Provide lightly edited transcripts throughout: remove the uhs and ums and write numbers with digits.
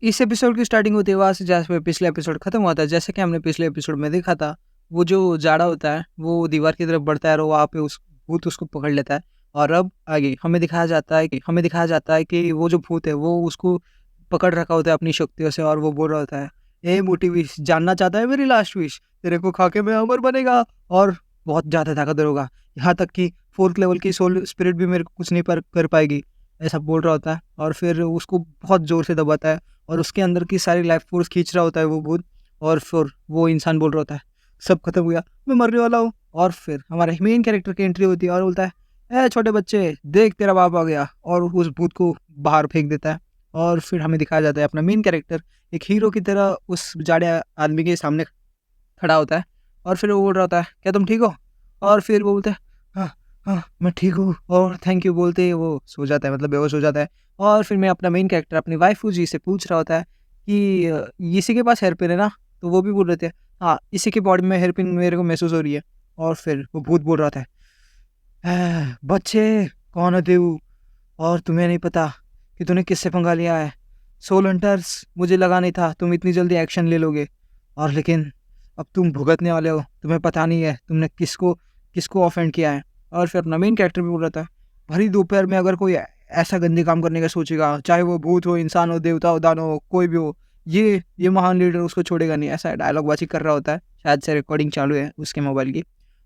इस एपिसोड की स्टार्टिंग होती है वहाँ से जहाँ पे पिछला एपिसोड खत्म हुआ था। जैसे कि हमने पिछले एपिसोड में देखा था, वो जो जाड़ा होता है वो दीवार की तरफ बढ़ता है और वहाँ पे उस भूत उसको पकड़ लेता है। और अब आगे हमें दिखाया जाता है कि वो जो भूत है वो उसको पकड़ रखा होता है अपनी शक्तियों से, और वो बोल रहा होता है, ए मोटी विश, जानना चाहता है मेरी लास्ट विश? तेरे को खा के मैं अमर बनेगा और बहुत ज़्यादा ताकतवर होगा, यहाँ तक कि 4th लेवल की सोल स्पिरिट भी मेरे को कुछ नहीं कर पाएगी। ऐसा बोल रहा होता है और फिर उसको बहुत ज़ोर से दबाता है और उसके अंदर की सारी लाइफ फोर्स खींच रहा होता है वो भूत। और फिर वो इंसान बोल रहा होता है, सब खत्म हो गया, मैं मरने वाला हूँ। और फिर हमारे मेन कैरेक्टर की एंट्री होती है और बोलता है, ए छोटे बच्चे देख तेरा बाप आ गया, और उस भूत को बाहर फेंक देता है। और फिर हमें दिखाया जाता है अपना मेन कैरेक्टर एक हीरो की तरह उस जाड़े आदमी के सामने खड़ा होता है। और फिर वो बोल रहा होता है, क्या तुम ठीक हो? और फिर वो बोलता है, हाँ हाँ मैं ठीक हूँ और थैंक यू बोलते ही वो सो जाता है, मतलब बेहोश हो जाता है। और फिर मैं अपना मेन कैरेक्टर अपनी वाइफ जी से पूछ रहा होता है कि इसी के पास हेयर पिन है ना? तो वो भी बोल रहे थे, हाँ इसी की बॉडी में हेयर पिन मेरे को महसूस हो रही है। और फिर वो भूत बोल रहा था, बच्चे कौन हो तू? और तुम्हें नहीं पता कि तूने किससे पंगा लिया है? सोल हंटर्स, मुझे लगा नहीं था तुम इतनी जल्दी एक्शन ले लोगे, और लेकिन अब तुम भुगतने वाले हो। तुम्हें पता नहीं है तुमने किसको किसको ऑफेंड किया है। और फिर अपना मेन कैरेक्टर भी बोल रहा था, भरी दोपहर में अगर कोई ऐसा गंदे काम करने का सोचेगा, चाहे वो भूत हो, इंसान हो, देवता हो, दानव हो, कोई भी हो, ये महान लीडर उसको छोड़ेगा नहीं। ऐसा डायलॉग बाजी कर रहा होता है, शायद से रिकॉर्डिंग चालू है उसके मोबाइल की।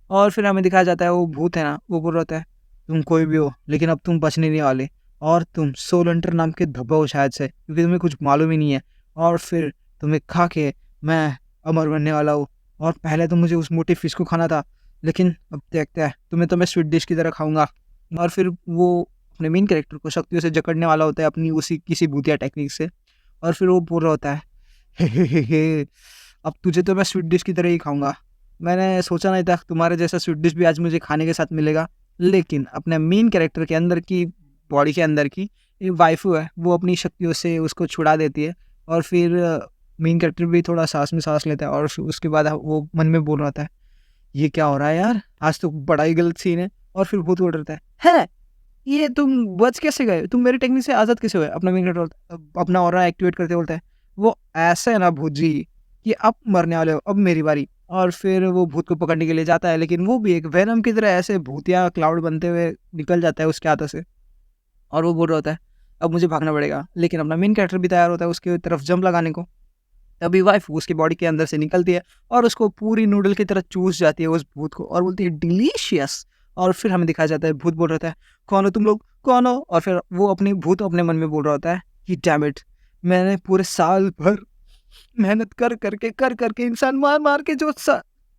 और फिर हमें दिखाया जाता है वो भूत है ना, वो बोल रहा होता है, तुम कोई भी हो लेकिन अब तुम बचने नहीं वाले, और तुम सोल हंटर नाम के धब्बा हो शायद से, क्योंकि तुम्हें कुछ मालूम ही नहीं है। और फिर तुम्हें खा के मैं अमर बनने वाला हूँ। और पहले तो मुझे उस मोटी फिश को खाना था, लेकिन अब देखते हैं, तुम्हें तो मैं स्वीट डिश की तरह खाऊंगा। और फिर वो अपने मेन कैरेक्टर को शक्तियों से जकड़ने वाला होता है अपनी उसी किसी भूतिया टेक्निक से। और फिर वो बोल रहा होता है, हे अब तुझे तो मैं स्वीट डिश की तरह ही खाऊंगा। मैंने सोचा नहीं था तुम्हारे जैसा स्वीट डिश भी आज मुझे खाने के साथ मिलेगा। लेकिन अपने मेन कैरेक्टर के अंदर की बॉडी के अंदर की एक वाइफू है, वो अपनी शक्तियों से उसको छुड़ा देती है। और फिर मेन कैरेक्टर भी थोड़ा सांस में सांस लेता है और उसके बाद वो मन में बोल रहा था, ये क्या हो रहा है यार, आज तो बड़ा ही गलत सीन है। और फिर भूत बोल रहा है ये तुम बच कैसे गए, तुम मेरी टेक्निक से आज़ाद कैसे हुए? अपना मेन कैरेक्टर अपना ऑरा एक्टिवेट करते बोलता है, वो ऐसा है ना भूत जी कि अब मरने वाले हो, अब मेरी बारी। और फिर वो भूत को पकड़ने के लिए जाता है, लेकिन वो भी एक वेनम की तरह ऐसे भूतिया क्लाउड बनते हुए निकल जाता है उसके हाथों से। और वो बोल रहा होता है, अब मुझे भागना पड़ेगा। लेकिन अपना मेन कैरेक्टर भी तैयार होता है उसकी तरफ जंप लगाने को। तभी वाइफ उसकी बॉडी के अंदर से निकलती है और उसको पूरी नूडल की तरह चूस जाती है उस भूत को, और बोलती है डिलीशियस। और फिर हमें दिखाया जाता है भूत बोल रहा है, कौन हो तुम लोग, कौन हो? और फिर वो अपनी भूत अपने मन में बोल रहा होता है कि डैम इट, मैंने पूरे साल भर मेहनत कर करके इंसान मार मार के जो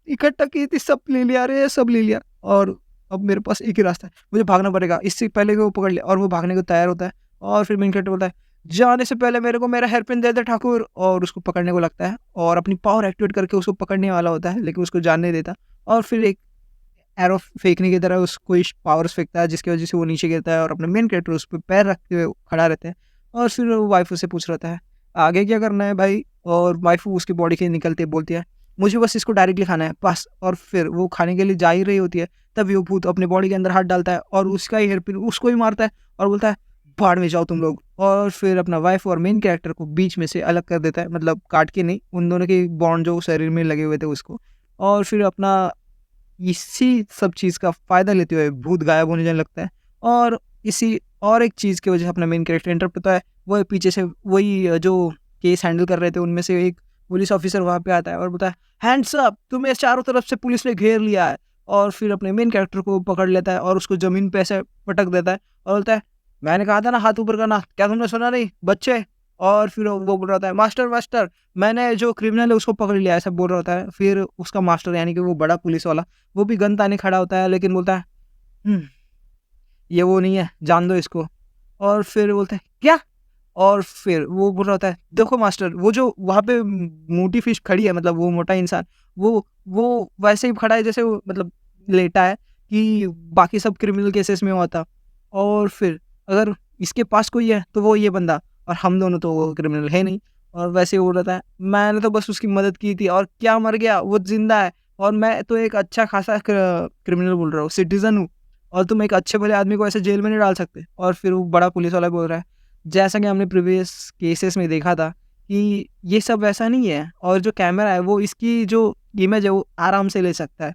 इकट्ठा की थी सब ले लिया, अरे सब ले लिया। और अब मेरे पास एक ही रास्ता है, मुझे भागना पड़ेगा इससे पहले कि वो पकड़ ले। और वो भागने को तैयार होता है। और फिर मेन कैरेक्टर बोलता है, जाने से पहले मेरे को मेरा हेयर पिन दे दे ठाकुर। और उसको पकड़ने को लगता है और अपनी पावर एक्टिवेट करके उसको पकड़ने वाला होता है, लेकिन उसको जाने नहीं देता। और फिर एक एरो फेंकने की तरह उसको इस पावर्स फेंकता है, जिसकी वजह से वो नीचे गिरता है और अपना मेन कैरेक्टर उस पर पैर रखते हुए खड़ा रहता है। और फिर वो वाइफ से पूछ रहा है, आगे क्या करना है भाई? और वाइफ उसकी बॉडी के निकलते बोलती है, मुझे बस इसको डायरेक्टली खाना है बस। और फिर वो खाने के लिए जा ही रही होती है, तभी वो भूत अपने बॉडी के अंदर हाथ डालता है और उसका ही हेयर पिन उसको ही मारता है और बोलता है, भाड़ में जाओ तुम लोग। और फिर अपना वाइफ और मेन कैरेक्टर को बीच में से अलग कर देता है, मतलब काट के नहीं, उन दोनों के बॉन्ड जो शरीर में लगे हुए थे उसको। और फिर अपना इसी सब चीज़ का फ़ायदा लेते हुए भूत गायब होने जाने लगता है। और इसी और एक चीज़ की वजह से अपना मेन कैरेक्टर इंटरप्ट होता है। वो पीछे से वही जो केस हैंडल कर रहे थे उनमें से एक पुलिस ऑफिसर वहाँ पे आता है और बोलता है, हैंड्स अप, तुम्हें चारों तरफ से पुलिस ने घेर लिया है। और फिर अपने मेन कैरेक्टर को पकड़ लेता है और उसको ज़मीन पे ऐसे पटक देता है और बोलता है, मैंने कहा था ना हाथ ऊपर करना, क्या तुमने सुना नहीं बच्चे? और फिर वो बोल रहा था, मास्टर मास्टर, मैंने जो क्रिमिनल है उसको पकड़ लिया, ऐसा बोल रहा होता है। फिर उसका मास्टर यानी कि वो बड़ा पुलिस वाला, वो भी गन ताने खड़ा होता है, लेकिन बोलता है, "हुँ, ये वो नहीं है, जान दो इसको।" और फिर बोलता है, "क्या?" और फिर वो बोल रहा होता है, "देखो मास्टर, वो जो वहाँ पे मोटी फिश खड़ी है, मतलब वो मोटा इंसान, वो वैसे ही खड़ा है जैसे वो मतलब लेटा है कि बाकी सब क्रिमिनल केसेस में हुआ था। और फिर अगर इसके पास कोई है, तो वो ये बंदा, और हम दोनों तो वो क्रिमिनल है नहीं।" और वैसे ही बोल रहा था, "मैंने तो बस उसकी मदद की थी, और क्या मर गया? वो ज़िंदा है, और मैं तो एक अच्छा खासा क्रिमिनल बोल रहा हूँ, सिटीज़न हूँ, और तुम एक अच्छे भले आदमी को ऐसे जेल में नहीं डाल सकते।" और फिर वो बड़ा पुलिस वाला बोल रहा है, जैसा कि हमने प्रीवियस केसेस में देखा था कि ये सब वैसा नहीं है और जो कैमरा है वो इसकी जो इमेज है वो आराम से ले सकता है।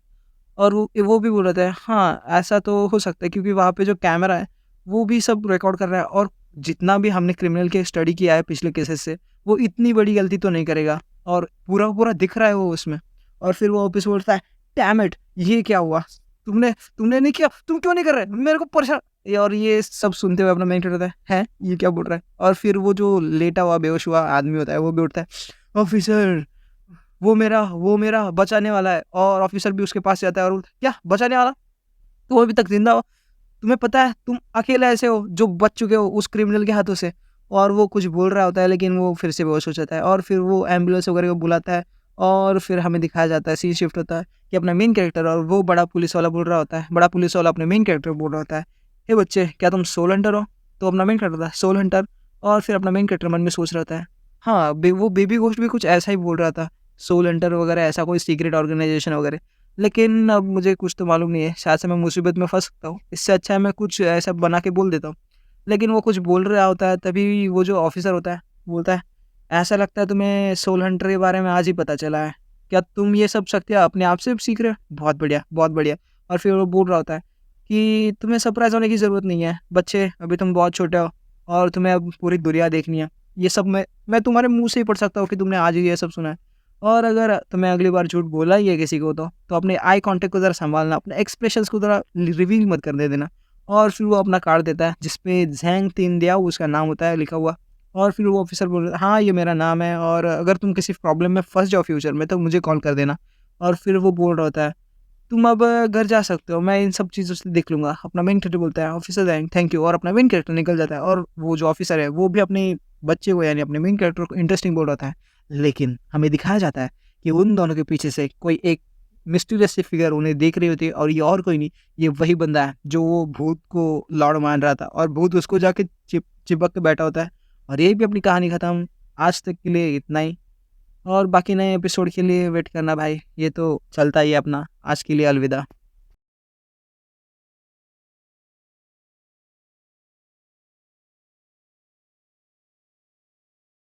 और वो भी बोल रहा था हाँ, ऐसा तो हो सकता है क्योंकि वहाँ पे जो कैमरा है, वो भी सब रिकॉर्ड कर रहा है और जितना भी हमने क्रिमिनल के स्टडी किया है पिछले केसेस से, वो इतनी बड़ी गलती तो नहीं करेगा और पूरा दिख रहा है वो उसमें। और फिर वो ऑफिस बोलता है, डैम इट! ये क्या हुआ? तुमने तुमने नहीं किया, तुम क्यों नहीं कर रहे? मेरे को परेशान और ये सब सुनते हुए अपना मेंटर होता है, हैं? ये क्या बोल रहा है? और फिर वो जो लेटा हुआ बेहोश हुआ आदमी होता है, वो भी उठता है, ऑफिसर वो मेरा बचाने वाला है और ऑफिसर भी उसके पास जाता है और बोलता है, क्या बचाने वाला? तुम अभी तक जिंदा हो? तुम्हें पता है तुम अकेले ऐसे हो जो बच चुके हो उस क्रिमिनल के हाथों से। और वो कुछ बोल रहा होता है लेकिन वो फिर से बेहोश हो जाता है और फिर वो एम्बुलेंस वगैरह को बुलाता है और फिर हमें दिखाया जाता है, सीन शिफ्ट होता है कि अपना मेन कैरेक्टर और वो बड़ा पुलिस वाला बोल रहा होता है, बड़ा पुलिस वाला अपने मेन कैरेक्टर को बोल रहा होता है, हे बच्चे क्या तुम सोल हंटर हो? तो अपना मेन कैरेक्टर होता है सोल हंटर। और फिर अपना मेन कैरेक्टर मन में सोच रहा होता है, हाँ वो बेबी घोस्ट भी कुछ ऐसा ही बोल रहा था, सोल हंटर वगैरह ऐसा कोई सीक्रेट ऑर्गेनाइजेशन वगैरह। लेकिन अब मुझे कुछ तो मालूम नहीं है, शायद से मैं मुसीबत में फँस सकता हूँ। इससे अच्छा है मैं कुछ ऐसा बना के बोल देता हूँ। लेकिन वो कुछ बोल रहा होता है तभी वो जो ऑफ़िसर होता है, बोलता है, "ऐसा लगता है तुम्हें सोल हंटर के बारे में आज ही पता चला है। क्या तुम ये सब शक्तियाँ अपने आप से सीख रहे हो? बहुत बढ़िया, बहुत बढ़िया।" और फिर वो बोल रहा होता है कि तुम्हें सरप्राइज़ होने की ज़रूरत नहीं है। बच्चे, अभी तुम बहुत छोटे हो और तुम्हें अब पूरी दुनिया देखनी है। ये सब मैं तुम्हारे मुँह से ही पढ़ सकता हूँ कि तुमने आज ही ये सब सुना है। और अगर तुम्हें अगली बार झूठ बोला ही है किसी को तो अपने आई कॉन्टैक्ट को ज़रा सँभालना, अपने एक्सप्रेशंस को ज़रा रिवील मत करने देना। और फिर वो अपना कार्ड देता है जिसपे ज़ैंग तिन दियाओ उसका नाम होता है लिखा हुआ। और फिर वो ऑफ़िसर बोल रहा है, "हाँ, ये मेरा नाम है और अगर तुम किसी प्रॉब्लम में फँस जाओ फ्यूचर में तो मुझे कॉल कर देना।" और फिर वो बोल रहा होता है, "तुम अब घर जा सकते हो, मैं इन सब चीज़ों से देख लूँगा।" अपना मेन कैरेक्टर बोलता है, "ऑफ़िसर ज़ैंग, थैंक यू।" और अपना मेन कैरेक्टर निकल जाता है और वो जो ऑफ़िसर है वो भी अपने बच्चे को यानी अपने मेन कैरेक्टर को इंटरेस्टिंग बोल रहा होता है। लेकिन हमें दिखाया जाता है कि उन दोनों के पीछे से कोई एक मिस्टीरियस सी फिगर उन्हें देख रही होती है और ये और कोई नहीं, ये वही बंदा है जो वो भूत को लॉर्ड मान रहा था और भूत उसको जाके चिपक के बैठा होता है। और यही भी अपनी कहानी खत्म। आज तक के लिए इतना ही और बाकी नए एपिसोड के लिए वेट करना भाई, ये तो चलता ही है अपना। आज के लिए अलविदा।